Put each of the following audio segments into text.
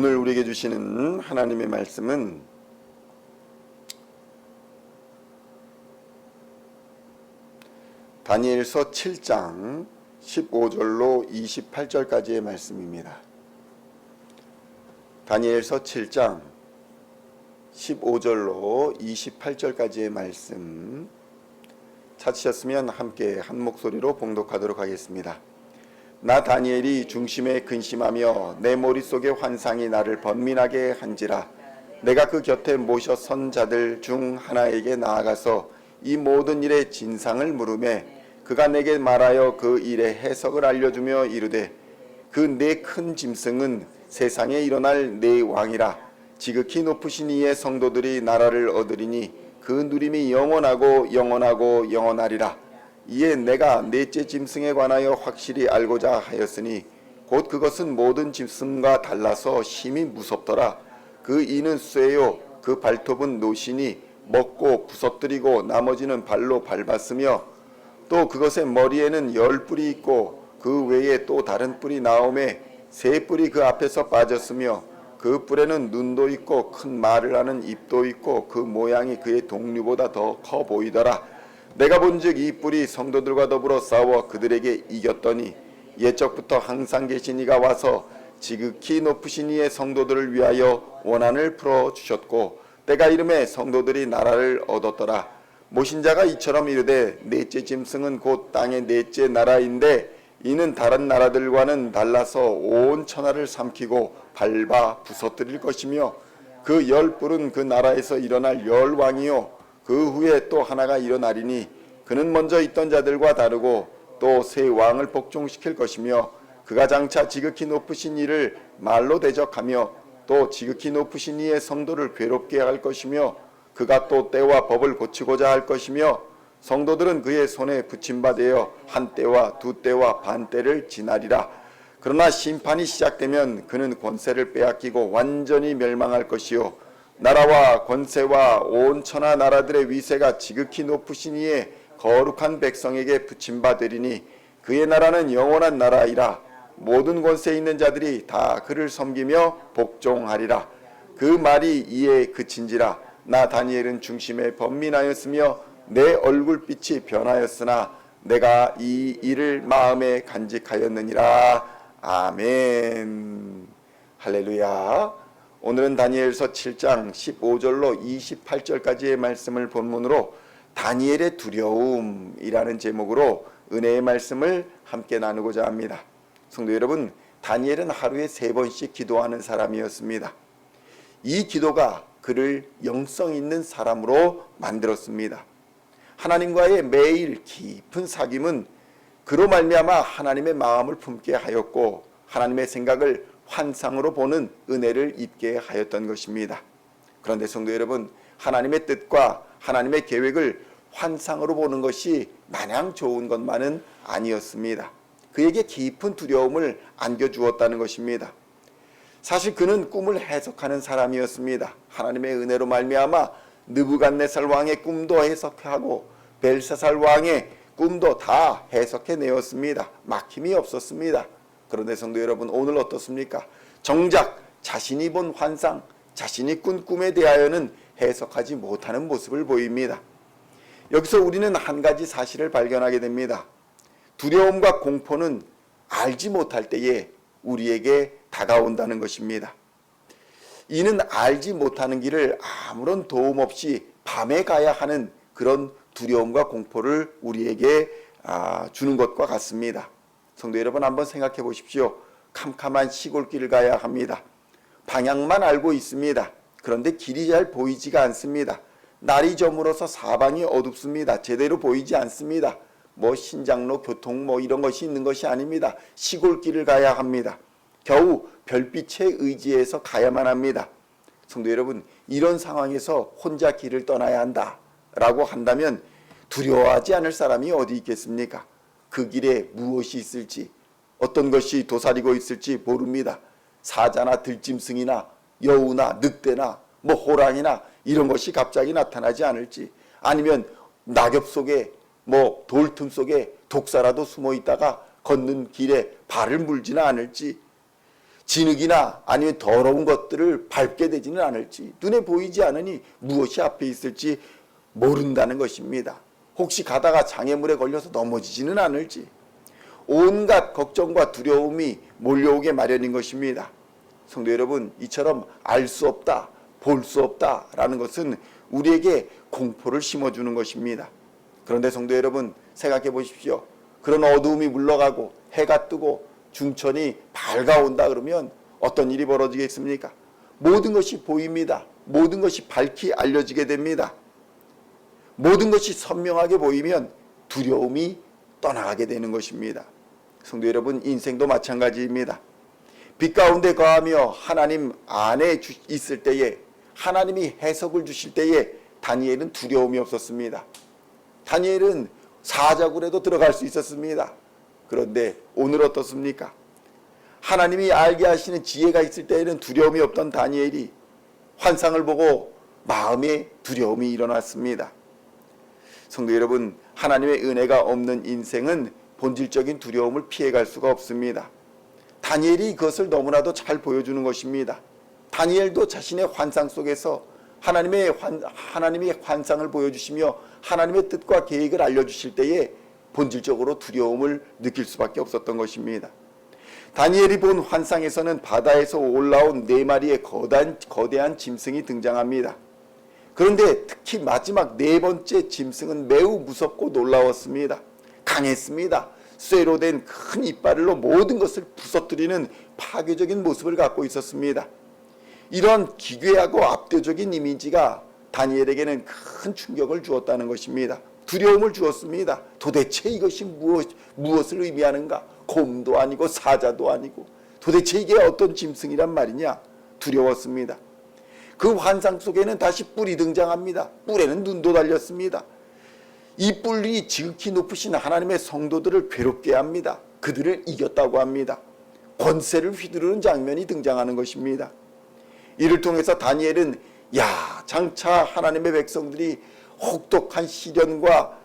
오늘 우리에게 주시는 하나님의 말씀은 다니엘서 7장 15절로 28절까지의 말씀입니다. 다니엘서 7장 15절로 28절까지의 말씀 찾으셨으면 함께 한 목소리로 봉독하도록 하겠습니다. 나 다니엘이 중심에 근심하며 내 머릿속에 환상이 나를 번민하게 한지라. 내가 그 곁에 모셔 선 자들 중 하나에게 나아가서 이 모든 일의 진상을 물으매 그가 내게 말하여 그 일의 해석을 알려주며 이르되 그 네 큰 짐승은 세상에 일어날 네 왕이라. 지극히 높으신 이의 성도들이 나라를 얻으리니 그 누림이 영원하고 영원하고 영원하리라. 이에 내가 넷째 짐승에 관하여 확실히 알고자 하였으니 곧 그것은 모든 짐승과 달라서 심히 무섭더라. 그 이는 쇠요 그 발톱은 노시니 먹고 부서뜨리고 나머지는 발로 밟았으며 또 그것의 머리에는 10뿔이 있고 그 외에 또 다른 뿔이 나오매 3뿔이 그 앞에서 빠졌으며 그 뿔에는 눈도 있고 큰 말을 하는 입도 있고 그 모양이 그의 동류보다 더 커 보이더라. 내가 본즉 이 뿔이 성도들과 더불어 싸워 그들에게 이겼더니 옛적부터 항상 계신 이가 와서 지극히 높으신 이의 성도들을 위하여 원한을 풀어주셨고 때가 이름에 성도들이 나라를 얻었더라. 모신 자가 이처럼 이르되 넷째 짐승은 곧 땅의 넷째 나라인데 이는 다른 나라들과는 달라서 온 천하를 삼키고 밟아 부서뜨릴 것이며 그 10뿔은 그 나라에서 일어날 10왕이요 그 후에 또 하나가 일어나리니 그는 먼저 있던 자들과 다르고 또 새 왕을 복종시킬 것이며 그가 장차 지극히 높으신 이를 말로 대적하며 또 지극히 높으신 이의 성도를 괴롭게 할 것이며 그가 또 때와 법을 고치고자 할 것이며 성도들은 그의 손에 붙임받아 한 때와 두 때와 반 때를 지나리라. 그러나 심판이 시작되면 그는 권세를 빼앗기고 완전히 멸망할 것이요 나라와 권세와 온 천하 나라들의 위세가 지극히 높으신 이의 거룩한 백성에게 붙임받으리니 그의 나라는 영원한 나라이라. 모든 권세에 있는 자들이 다 그를 섬기며 복종하리라. 그 말이 이에 그친지라. 나 다니엘은 중심에 번민하였으며 내 얼굴빛이 변하였으나 내가 이 일을 마음에 간직하였느니라. 아멘. 할렐루야. 오늘은 다니엘서 7장 15절로 28절까지의 말씀을 본문으로 다니엘의 두려움이라는 제목으로 은혜의 말씀을 함께 나누고자 합니다. 성도 여러분, 다니엘은 하루에 3번씩 기도하는 사람이었습니다. 이 기도가 그를 영성 있는 사람으로 만들었습니다. 하나님과의 매일 깊은 사귐은 그로 말미암아 하나님의 마음을 품게 하였고 하나님의 생각을 환상으로 보는 은혜를 입게 하였던 것입니다. 그런데 성도 여러분, 하나님의 뜻과 하나님의 계획을 환상으로 보는 것이 마냥 좋은 것만은 아니었습니다. 그에게 깊은 두려움을 안겨주었다는 것입니다. 사실 그는 꿈을 해석하는 사람이었습니다. 하나님의 은혜로 말미암아 느부갓네살 왕의 꿈도 해석하고 벨사살 왕의 꿈도 다 해석해내었습니다. 막힘이 없었습니다. 그런데 성도 여러분, 오늘 어떻습니까? 정작 자신이 본 환상, 자신이 꾼 꿈에 대하여는 해석하지 못하는 모습을 보입니다. 여기서 우리는 한 가지 사실을 발견하게 됩니다. 두려움과 공포는 알지 못할 때에 우리에게 다가온다는 것입니다. 이는 알지 못하는 길을 아무런 도움 없이 밤에 가야 하는 그런 두려움과 공포를 우리에게 주는 것과 같습니다. 성도 여러분, 한번 생각해 보십시오. 캄캄한 시골길을 가야 합니다. 방향만 알고 있습니다. 그런데 길이 잘 보이지가 않습니다. 날이 저물어서 사방이 어둡습니다. 제대로 보이지 않습니다. 신장로, 교통 이런 것이 있는 것이 아닙니다. 시골길을 가야 합니다. 겨우 별빛에 의지해서 가야만 합니다. 성도 여러분, 이런 상황에서 혼자 길을 떠나야 한다라고 한다면 두려워하지 않을 사람이 어디 있겠습니까? 그 길에 무엇이 있을지, 어떤 것이 도사리고 있을지 모릅니다. 사자나 들짐승이나 여우나 늑대나 호랑이나 이런 것이 갑자기 나타나지 않을지, 아니면 낙엽 속에 돌틈 속에 독사라도 숨어 있다가 걷는 길에 발을 물지는 않을지, 진흙이나 아니면 더러운 것들을 밟게 되지는 않을지, 눈에 보이지 않으니 무엇이 앞에 있을지 모른다는 것입니다. 혹시 가다가 장애물에 걸려서 넘어지지는 않을지, 온갖 걱정과 두려움이 몰려오게 마련인 것입니다. 성도 여러분, 이처럼 알 수 없다, 볼 수 없다라는 것은 우리에게 공포를 심어주는 것입니다. 그런데 성도 여러분, 생각해 보십시오. 그런 어두움이 물러가고 해가 뜨고 중천이 밝아온다 그러면 어떤 일이 벌어지겠습니까? 모든 것이 보입니다. 모든 것이 밝히 알려지게 됩니다. 모든 것이 선명하게 보이면 두려움이 떠나가게 되는 것입니다. 성도 여러분, 인생도 마찬가지입니다. 빛 가운데 거하며 하나님 안에 있을 때에, 하나님이 해석을 주실 때에 다니엘은 두려움이 없었습니다. 다니엘은 사자굴에도 들어갈 수 있었습니다. 그런데 오늘 어떻습니까? 하나님이 알게 하시는 지혜가 있을 때에는 두려움이 없던 다니엘이 환상을 보고 마음에 두려움이 일어났습니다. 성도 여러분, 하나님의 은혜가 없는 인생은 본질적인 두려움을 피해갈 수가 없습니다. 다니엘이 그것을 너무나도 잘 보여주는 것입니다. 다니엘도 자신의 환상 속에서 하나님의 환상을 보여주시며 하나님의 뜻과 계획을 알려주실 때에 본질적으로 두려움을 느낄 수밖에 없었던 것입니다. 다니엘이 본 환상에서는 바다에서 올라온 4마리의 거대한 짐승이 등장합니다. 그런데 특히 마지막 4번째 짐승은 매우 무섭고 놀라웠습니다. 강했습니다. 쇠로 된 큰 이빨로 모든 것을 부서뜨리는 파괴적인 모습을 갖고 있었습니다. 이런 기괴하고 압도적인 이미지가 다니엘에게는 큰 충격을 주었다는 것입니다. 두려움을 주었습니다. 도대체 이것이 무엇을 의미하는가? 곰도 아니고 사자도 아니고 도대체 이게 어떤 짐승이란 말이냐? 두려웠습니다. 그 환상 속에는 다시 뿔이 등장합니다. 뿔에는 눈도 달렸습니다. 이 뿔이 지극히 높으신 하나님의 성도들을 괴롭게 합니다. 그들을 이겼다고 합니다. 권세를 휘두르는 장면이 등장하는 것입니다. 이를 통해서 다니엘은 장차 하나님의 백성들이 혹독한 시련과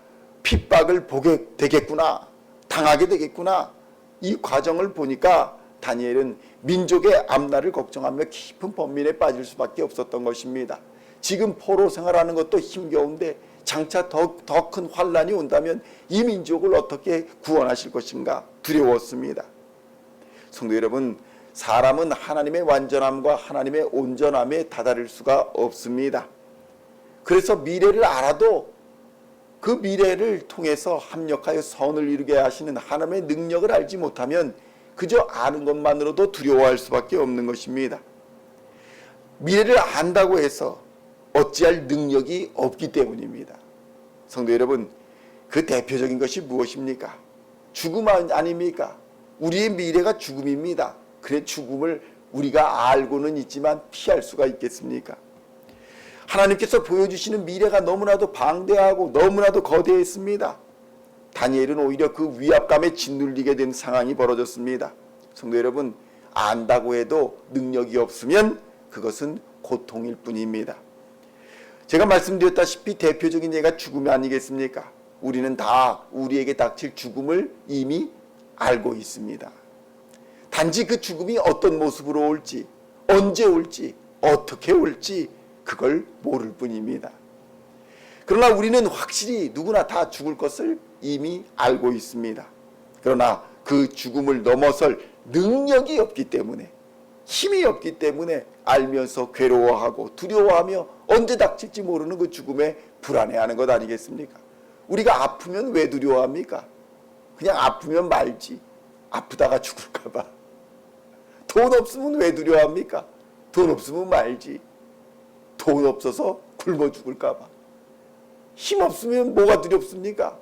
핍박을 보게 되겠구나, 당하게 되겠구나, 이 과정을 보니까 다니엘은 민족의 앞날을 걱정하며 깊은 번민에 빠질 수밖에 없었던 것입니다. 지금 포로 생활하는 것도 힘겨운데 장차 더 큰 환란이 온다면 이 민족을 어떻게 구원하실 것인가 두려웠습니다. 성도 여러분, 사람은 하나님의 완전함과 하나님의 온전함에 다다를 수가 없습니다. 그래서 미래를 알아도 그 미래를 통해서 합력하여 선을 이루게 하시는 하나님의 능력을 알지 못하면 그저 아는 것만으로도 두려워할 수밖에 없는 것입니다. 미래를 안다고 해서 어찌할 능력이 없기 때문입니다. 성도 여러분, 그 대표적인 것이 무엇입니까? 죽음 아닙니까? 우리의 미래가 죽음입니다. 그래, 죽음을 우리가 알고는 있지만 피할 수가 있겠습니까? 하나님께서 보여주시는 미래가 너무나도 방대하고 너무나도 거대했습니다. 다니엘은 오히려 그 위압감에 짓눌리게 된 상황이 벌어졌습니다. 성도 여러분, 안다고 해도 능력이 없으면 그것은 고통일 뿐입니다. 제가 말씀드렸다시피 대표적인 예가 죽음이 아니겠습니까? 우리는 다 우리에게 닥칠 죽음을 이미 알고 있습니다. 단지 그 죽음이 어떤 모습으로 올지, 언제 올지, 어떻게 올지 그걸 모를 뿐입니다. 그러나 우리는 확실히 누구나 다 죽을 것을 이미 알고 있습니다. 그러나 그 죽음을 넘어설 능력이 없기 때문에, 힘이 없기 때문에 알면서 괴로워하고 두려워하며 언제 닥칠지 모르는 그 죽음에 불안해하는 것 아니겠습니까? 우리가 아프면 왜 두려워합니까? 그냥 아프면 말지. 아프다가 죽을까 봐. 돈 없으면 왜 두려워합니까? 돈 없으면 말지. 돈 없어서 굶어 죽을까 봐. 힘 없으면 뭐가 두렵습니까?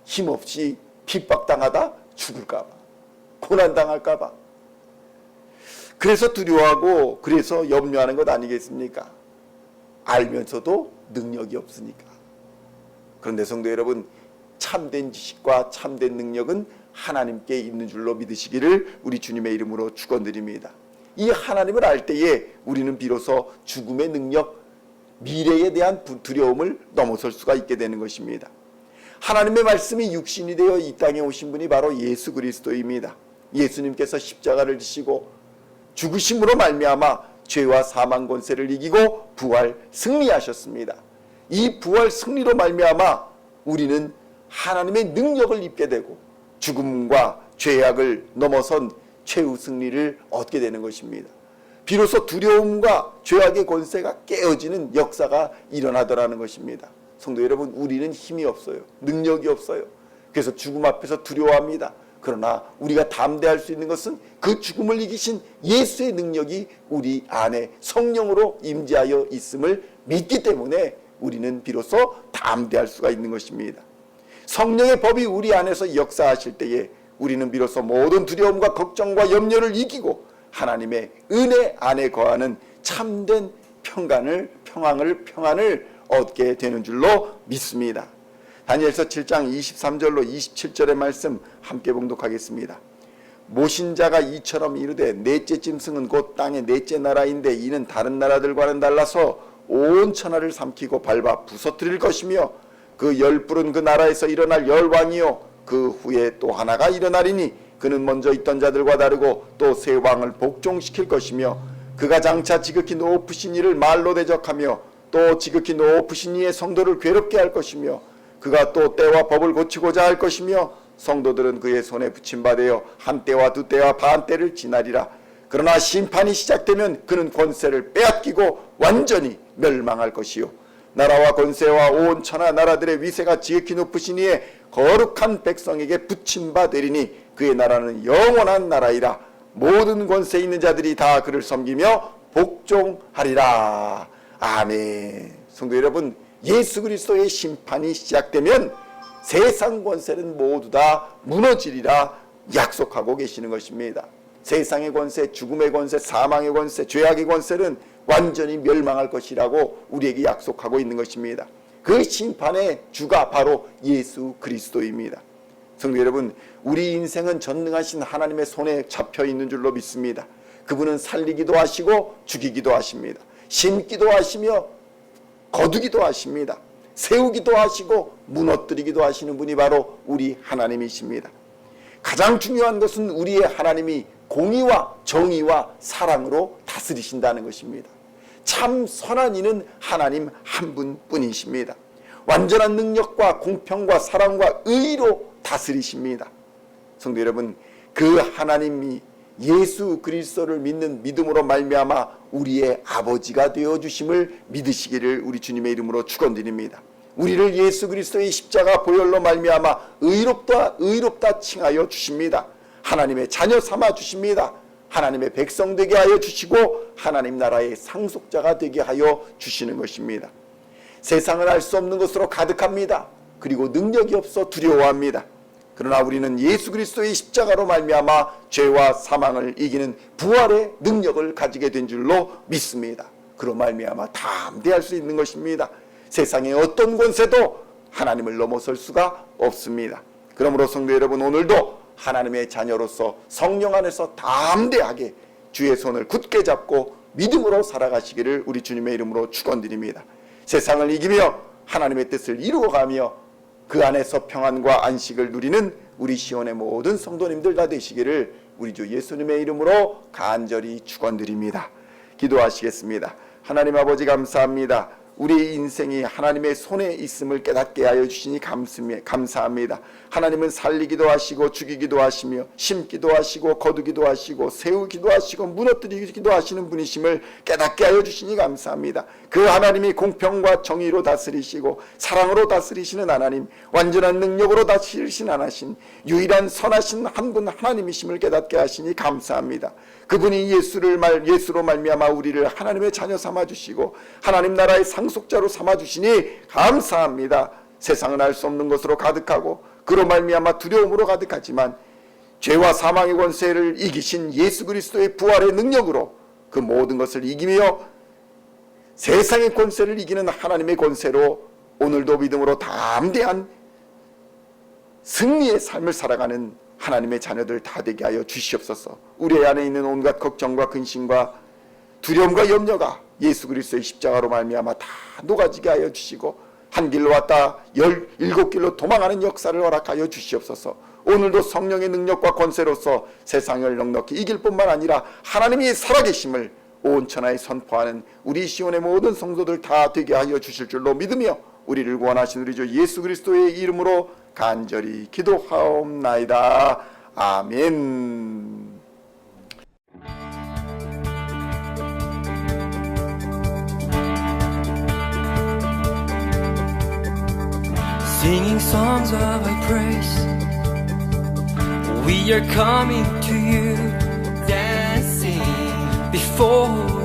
힘 없이 핍박당하다 죽을까 봐. 고난당할까 봐. 그래서 두려워하고 그래서 염려하는 것 아니겠습니까? 알면서도 능력이 없으니까. 그런데 성도 여러분, 참된 지식과 참된 능력은 하나님께 있는 줄로 믿으시기를 우리 주님의 이름으로 축원드립니다. 이 하나님을 알 때에 우리는 비로소 죽음의 능력, 미래에 대한 두려움을 넘어설 수가 있게 되는 것입니다. 하나님의 말씀이 육신이 되어 이 땅에 오신 분이 바로 예수 그리스도입니다. 예수님께서 십자가를 지시고 죽으심으로 말미암아 죄와 사망 권세를 이기고 부활 승리하셨습니다. 이 부활 승리로 말미암아 우리는 하나님의 능력을 입게 되고 죽음과 죄악을 넘어선 최후 승리를 얻게 되는 것입니다. 비로소 두려움과 죄악의 권세가 깨어지는 역사가 일어나더라는 것입니다. 성도 여러분, 우리는 힘이 없어요. 능력이 없어요. 그래서 죽음 앞에서 두려워합니다. 그러나 우리가 담대할 수 있는 것은 그 죽음을 이기신 예수의 능력이 우리 안에 성령으로 임재하여 있음을 믿기 때문에 우리는 비로소 담대할 수가 있는 것입니다. 성령의 법이 우리 안에서 역사하실 때에 우리는 비로소 모든 두려움과 걱정과 염려를 이기고 하나님의 은혜 안에 거하는 참된 평안을 얻게 되는 줄로 믿습니다. 다니엘서 7장 23절로 27절의 말씀 함께 봉독하겠습니다. 모신 자가 이처럼 이르되 넷째 짐승은 곧 땅의 넷째 나라인데 이는 다른 나라들과는 달라서 온 천하를 삼키고 밟아 부서뜨릴 것이며 그 열불은 그 나라에서 일어날 열왕이요 그 후에 또 하나가 일어나리니 그는 먼저 있던 자들과 다르고 또 새 왕을 복종시킬 것이며 그가 장차 지극히 높으신 이를 말로 대적하며 또 지극히 높으신 이의 성도를 괴롭게 할 것이며 그가 또 때와 법을 고치고자 할 것이며 성도들은 그의 손에 붙임받아 한 때와 두 때와 반 때를 지나리라. 그러나 심판이 시작되면 그는 권세를 빼앗기고 완전히 멸망할 것이요 나라와 권세와 온 천하 나라들의 위세가 지극히 높으신 이의 거룩한 백성에게 붙임받으리니 그의 나라는 영원한 나라이라. 모든 권세 있는 자들이 다 그를 섬기며 복종하리라. 아멘. 성도 여러분, 예수 그리스도의 심판이 시작되면 세상 권세는 모두 다 무너지리라 약속하고 계시는 것입니다. 세상의 권세, 죽음의 권세, 사망의 권세, 죄악의 권세는 완전히 멸망할 것이라고 우리에게 약속하고 있는 것입니다. 그 심판의 주가 바로 예수 그리스도입니다. 성도 여러분, 우리 인생은 전능하신 하나님의 손에 잡혀 있는 줄로 믿습니다. 그분은 살리기도 하시고 죽이기도 하십니다. 심기도 하시며 거두기도 하십니다. 세우기도 하시고 무너뜨리기도 하시는 분이 바로 우리 하나님이십니다. 가장 중요한 것은 우리의 하나님이 공의와 정의와 사랑으로 다스리신다는 것입니다. 참 선한 이는 하나님 한 분뿐이십니다. 완전한 능력과 공평과 사랑과 의로 다스리십니다. 성도 여러분, 그 하나님이 예수 그리스도를 믿는 믿음으로 말미암아 우리의 아버지가 되어주심을 믿으시기를 우리 주님의 이름으로 축원드립니다. 우리를 예수 그리스도의 십자가 보혈로 말미암아 의롭다 칭하여 주십니다. 하나님의 자녀 삼아 주십니다. 하나님의 백성 되게 하여 주시고 하나님 나라의 상속자가 되게 하여 주시는 것입니다. 세상을 알 수 없는 것으로 가득합니다. 그리고 능력이 없어 두려워합니다. 그러나 우리는 예수 그리스도의 십자가로 말미암아 죄와 사망을 이기는 부활의 능력을 가지게 된 줄로 믿습니다. 그로 말미암아 담대할 수 있는 것입니다. 세상의 어떤 권세도 하나님을 넘어설 수가 없습니다. 그러므로 성도 여러분, 오늘도 하나님의 자녀로서 성령 안에서 담대하게 주의 손을 굳게 잡고 믿음으로 살아가시기를 우리 주님의 이름으로 축원드립니다. 세상을 이기며 하나님의 뜻을 이루어가며 그 안에서 평안과 안식을 누리는 우리 시온의 모든 성도님들 다 되시기를 우리 주 예수님의 이름으로 간절히 축원드립니다. 기도하시겠습니다. 하나님 아버지, 감사합니다. 우리 인생이 하나님의 손에 있음을 깨닫게 하여 주시니 감사합니다. 하나님은 살리기도 하시고 죽이기도 하시며 심기도 하시고 거두기도 하시고 세우기도 하시고 무너뜨리기도 하시는 분이심을 깨닫게 하여 주시니 감사합니다. 그 하나님이 공평과 정의로 다스리시고 사랑으로 다스리시는 하나님, 완전한 능력으로 다스리시는 하나님, 유일한 선하신 한 분 하나님이심을 깨닫게 하시니 감사합니다. 그분이 예수로 말미암아 우리를 하나님의 자녀 삼아주시고 하나님 나라의 상속자로 삼아주시니 감사합니다. 세상은 알 수 없는 것으로 가득하고 그로 말미암아 두려움으로 가득하지만 죄와 사망의 권세를 이기신 예수 그리스도의 부활의 능력으로 그 모든 것을 이기며 세상의 권세를 이기는 하나님의 권세로 오늘도 믿음으로 담대한 승리의 삶을 살아가는 하나님의 자녀들 다 되게 하여 주시옵소서. 우리 안에 있는 온갖 걱정과 근심과 두려움과 염려가 예수 그리스도의 십자가로 말미암아 다 녹아지게 하여 주시고 한 길로 왔다 17길로 도망하는 역사를 허락하여 주시옵소서. 오늘도 성령의 능력과 권세로서 세상을 넉넉히 이길 뿐만 아니라 하나님이 살아계심을 온 천하에 선포하는 우리 시온의 모든 성도들 다 되게 하여 주실 줄로 믿으며 우리를 구원하신 우리 주 예수 그리스도의 이름으로 간절히 기도하옵나이다. 아멘. Singing songs of Thy praise, we are coming to You, dancing before